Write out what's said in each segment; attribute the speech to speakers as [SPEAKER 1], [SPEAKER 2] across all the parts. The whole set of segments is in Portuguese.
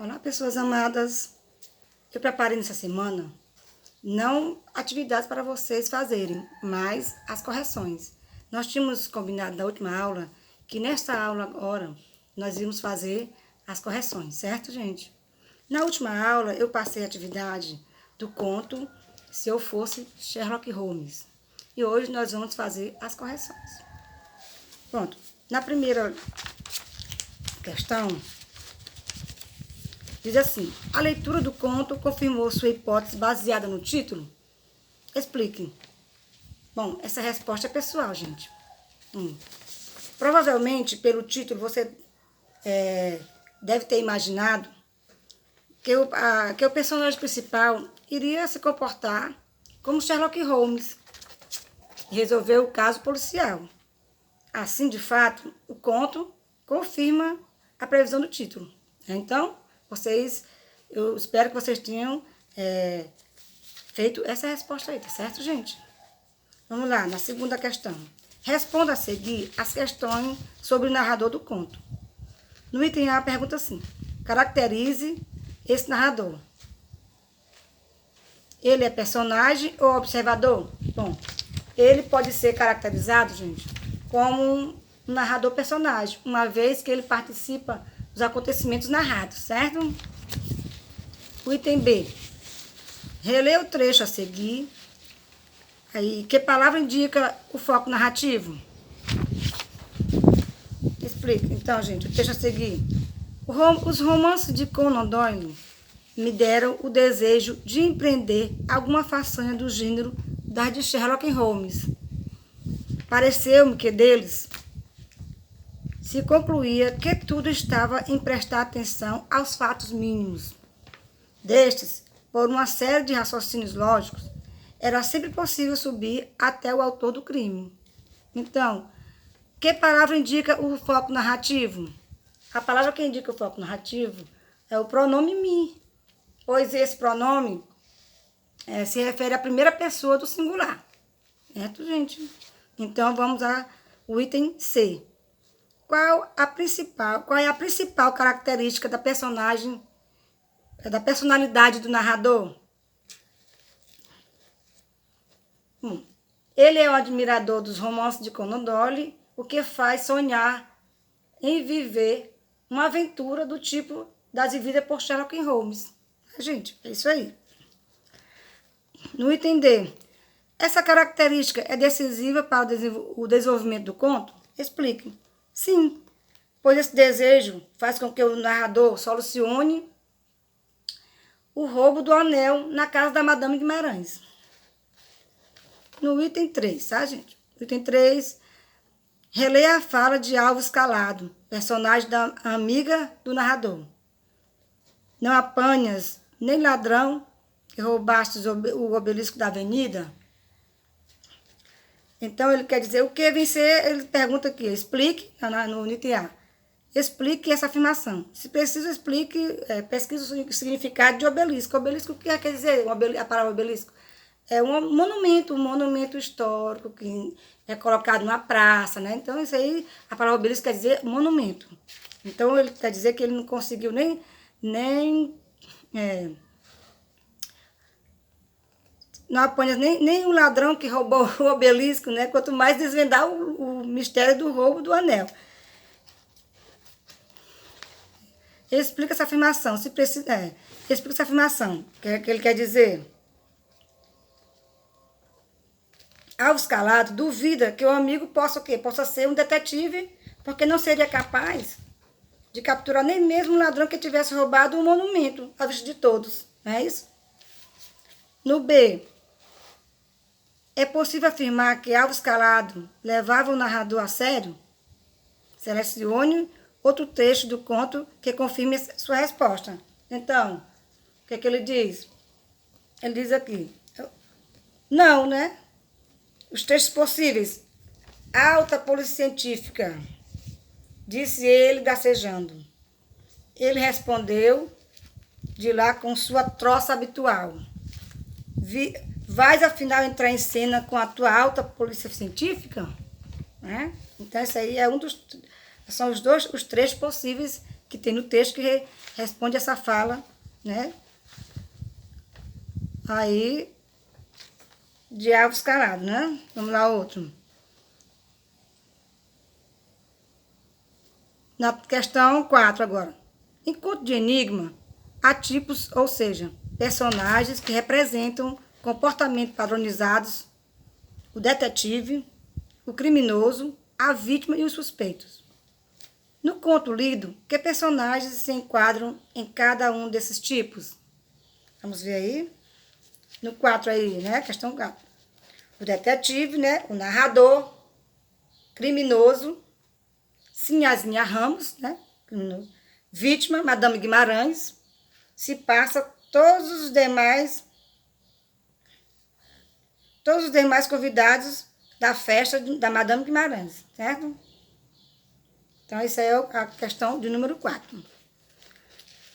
[SPEAKER 1] Olá, pessoas amadas. Eu preparei nessa semana não atividades para vocês fazerem, mas as correções. Nós tínhamos combinado na última aula que nesta aula agora nós íamos fazer as correções, certo, gente? Na última aula eu passei a atividade do conto Se Eu Fosse Sherlock Holmes. E hoje nós vamos fazer as correções. Pronto. Na primeira questão, diz assim: a leitura do conto confirmou sua hipótese baseada no título? Explique. Bom, essa resposta é pessoal, gente. Provavelmente, pelo título, você deve ter imaginado que o personagem principal iria se comportar como Sherlock Holmes e resolver o caso policial. Assim, de fato, o conto confirma a previsão do título. Então, eu espero que vocês tenham feito essa resposta aí, tá certo, gente? Vamos lá, na segunda questão. Responda a seguir as questões sobre o narrador do conto. No item A, pergunta assim: caracterize esse narrador. Ele é personagem ou observador? Bom, ele pode ser caracterizado, gente, como um narrador personagem, uma vez que ele participa dos acontecimentos narrados, certo? O item B. Releia o trecho a seguir. Aí, que palavra indica o foco narrativo? Explica. Então, gente, o trecho a seguir. Os romances de Conan Doyle me deram o desejo de empreender alguma façanha do gênero das de Sherlock Holmes. Pareceu-me que deles se concluía que tudo estava em prestar atenção aos fatos mínimos. Destes, por uma série de raciocínios lógicos, era sempre possível subir até o autor do crime. Então, que palavra indica o foco narrativo? A palavra que indica o foco narrativo é o pronome me, pois esse pronome se refere à primeira pessoa do singular. Certo, gente? Então, vamos ao item C. Qual é a principal característica da personalidade do narrador? Ele é um admirador dos romances de Conan Doyle, o que faz sonhar em viver uma aventura do tipo das vividas por Sherlock Holmes. Gente, é isso aí. No item D, essa característica é decisiva para o desenvolvimento do conto? Explique. Sim, pois esse desejo faz com que o narrador solucione o roubo do anel na casa da Madame Guimarães. No item 3, tá, gente? Item 3, releia a fala de Alves Calado, personagem da amiga do narrador. Não apanhas nem ladrão que roubaste o obelisco da avenida? Então, ele quer dizer o que vencer, ele pergunta aqui, explique, no item A, explique essa afirmação. Se precisa, explique, pesquise o significado de obelisco. Obelisco, o que quer dizer a palavra obelisco? É um monumento histórico que é colocado numa praça, né? Então, isso aí, a palavra obelisco quer dizer monumento. Então, ele quer dizer que ele não conseguiu não apanha nem o ladrão que roubou o obelisco, né? Quanto mais desvendar o mistério do roubo do anel. Ele explica essa afirmação, explica essa afirmação, que ele quer dizer. Alves Calado duvida que o amigo possa ser um detetive, porque não seria capaz de capturar nem mesmo um ladrão que tivesse roubado um monumento à vista de todos. Não é isso? No B, é possível afirmar que Alves Calado levava o narrador a sério? Selecione outro trecho do conto que confirme sua resposta. Então, o que é que ele diz? Ele diz aqui, não, né? Os trechos possíveis. Alta polícia científica, disse ele gacejando. Ele respondeu de lá com sua troça habitual. Vais afinal entrar em cena com a tua alta polícia científica? Né? Então, esse aí é são os trechos possíveis que tem no texto que responde essa fala, né? Aí, de Alves Calado, né? Vamos lá, outro. Na questão 4 agora. Em conto de enigma, há tipos, ou seja, personagens que representam comportamentos padronizados, o detetive, o criminoso, a vítima e os suspeitos. No conto lido, que personagens se enquadram em cada um desses tipos? Vamos ver aí. No 4 aí, né? Questão 4. O detetive, né? O narrador, criminoso, Sinhazinha Ramos, né? Vítima, Madame Guimarães. Se passa todos os demais convidados da festa da Madame Guimarães, certo? Então, isso aí é a questão de número 4.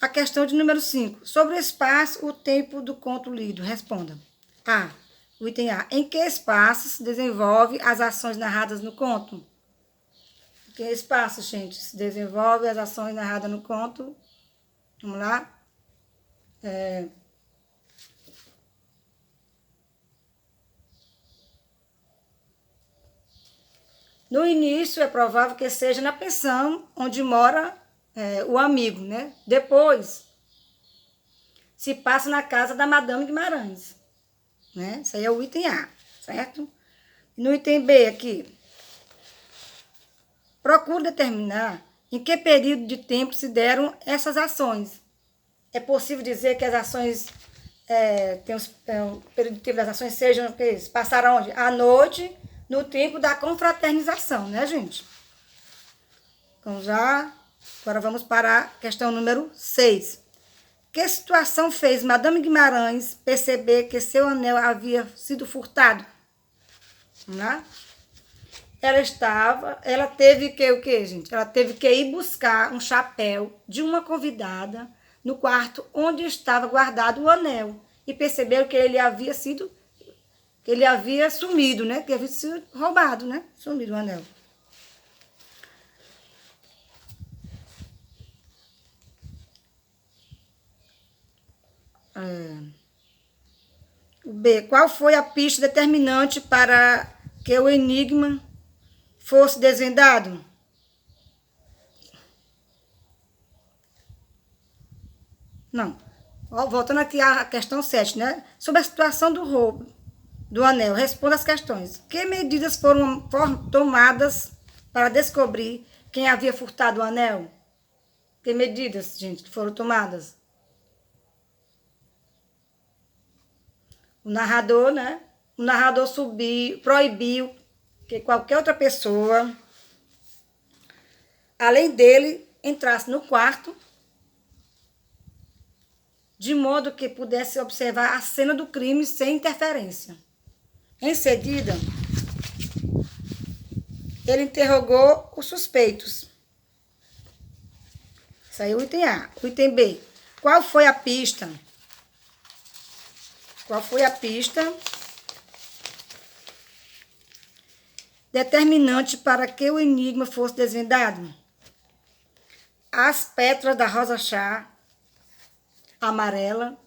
[SPEAKER 1] A questão de número 5. Sobre o espaço, o tempo do conto lido. Responda. A. O item A. Em que espaço se desenvolve as ações narradas no conto? Em que espaço, gente, se desenvolve as ações narradas no conto? Vamos lá. No início, é provável que seja na pensão onde mora o amigo, né? Depois, se passa na casa da Madame Guimarães, né? Isso aí é o item A, certo? No item B aqui, procure determinar em que período de tempo se deram essas ações. É possível dizer que as ações, o período de tempo das ações sejam, passaram onde? À noite, no tempo da confraternização, né, gente? Então, agora vamos para a questão número 6. Que situação fez Madame Guimarães perceber que seu anel havia sido furtado? Vamos lá? Ela teve que, o quê, gente? Ela teve que ir buscar um chapéu de uma convidada no quarto onde estava guardado o anel e percebeu que ele havia sumido, né? Que havia sido roubado, né? Sumido o anel. B. Qual foi a pista determinante para que o enigma fosse desvendado? Não. Voltando aqui à questão 7, né? Sobre a situação do roubo do anel, responda as questões. Que medidas foram tomadas para descobrir quem havia furtado o anel? Que medidas, gente, que foram tomadas? O narrador, né? O narrador proibiu que qualquer outra pessoa, além dele, entrasse no quarto, de modo que pudesse observar a cena do crime sem interferência. Em seguida, ele interrogou os suspeitos. Isso aí é o item A. O item B. Qual foi a pista? Qual foi a pista determinante para que o enigma fosse desvendado? As pétalas da rosa-chá amarela,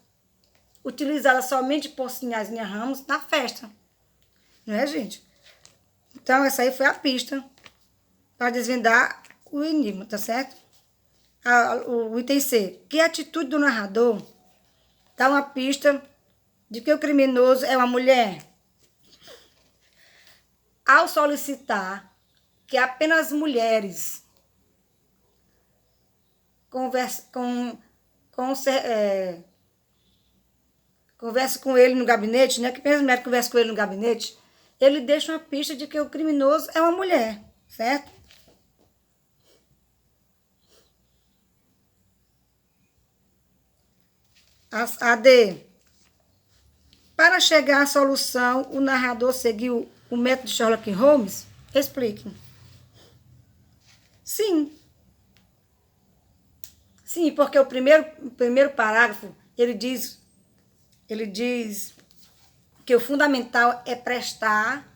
[SPEAKER 1] utilizada somente por Sinhazinha Ramos na festa. Não é, gente? Então, essa aí foi a pista para desvendar o enigma, tá certo? O item C. Que atitude do narrador dá uma pista de que o criminoso é uma mulher? Ao solicitar que apenas mulheres converse com ele no gabinete, né? Que apenas mulher converse com ele no gabinete, ele deixa uma pista de que o criminoso é uma mulher, certo? A D. Para chegar à solução, o narrador seguiu o método de Sherlock Holmes? Explique. Sim. Sim, porque o primeiro parágrafo, ele diz que o fundamental é prestar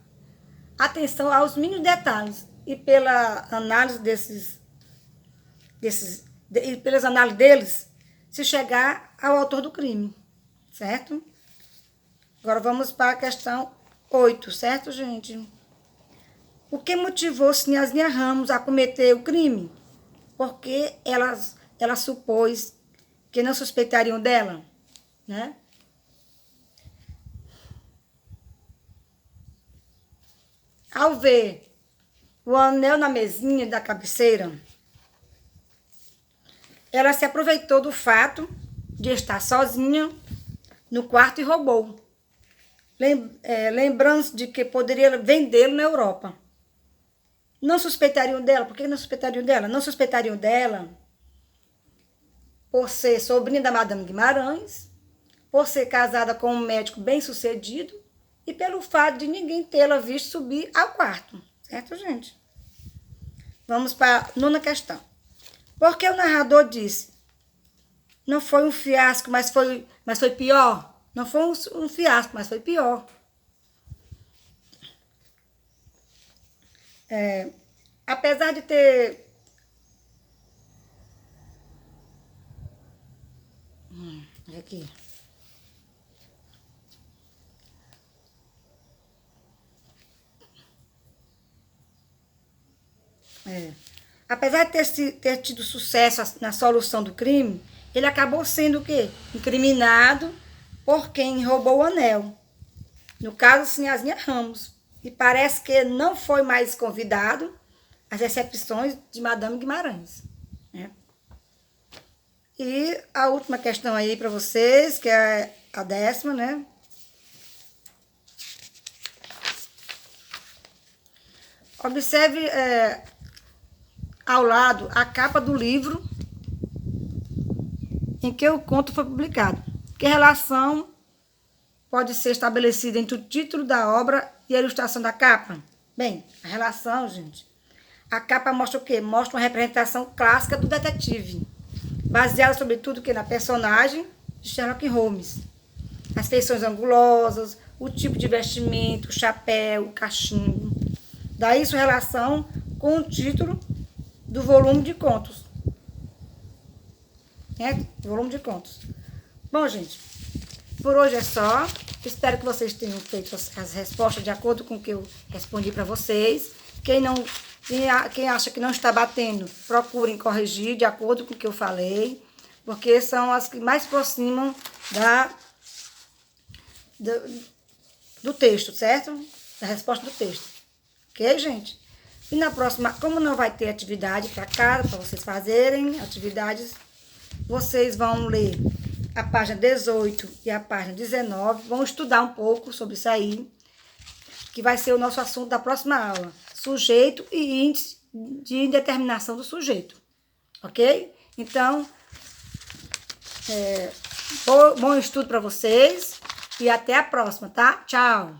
[SPEAKER 1] atenção aos mínimos detalhes. E pela análise desses e pelas análises deles, se chegar ao autor do crime, certo? Agora vamos para a questão 8, certo, gente? O que motivou Sinhazinha Ramos a cometer o crime? Porque ela supôs que não suspeitariam dela, né? Ao ver o anel na mesinha da cabeceira, ela se aproveitou do de estar sozinha no quarto e roubou, lembrando-se de que poderia vendê-lo na Europa. Não suspeitariam dela. Por que não suspeitariam dela? Não suspeitariam dela por ser sobrinha da Madame Guimarães, por ser casada com um médico bem-sucedido e pelo fato de ninguém tê-la visto subir ao quarto. Certo, gente? Vamos para a 9ª questão. Porque o narrador disse, não foi um fiasco, mas foi pior? Não foi um fiasco, mas foi pior. Apesar de ter... Aqui. Apesar de ter tido sucesso na solução do crime, ele acabou sendo o quê? Incriminado por quem roubou o anel. No caso, Sinhazinha Ramos. E parece que não foi mais convidado às recepções de Madame Guimarães. Né? E a última questão aí para vocês, que é a 10ª, né? Observe ao lado a capa do livro em que o conto foi publicado. Que relação pode ser estabelecida entre o título da obra e a ilustração da capa? Bem, a relação, gente, a capa mostra o quê? Mostra uma representação clássica do detetive, baseada sobretudo na personagem de Sherlock Holmes. As feições angulosas, o tipo de vestimento, o chapéu, o cachimbo. Daí sua relação com o título do volume de contos. Volume de contos. Bom, gente, por hoje é só. Espero que vocês tenham feito as respostas de acordo com o que eu respondi para vocês. Quem acha que não está batendo, procurem corrigir de acordo com o que eu falei, porque são as que mais aproximam do texto, certo? Da resposta do texto. Ok, gente? E na próxima, como não vai ter atividade para casa, para vocês fazerem atividades, vocês vão ler a página 18 e a página 19, vão estudar um pouco sobre isso aí, que vai ser o nosso assunto da próxima aula. Sujeito e índice de indeterminação do sujeito. Ok? Então, bom estudo para vocês e até a próxima, tá? Tchau!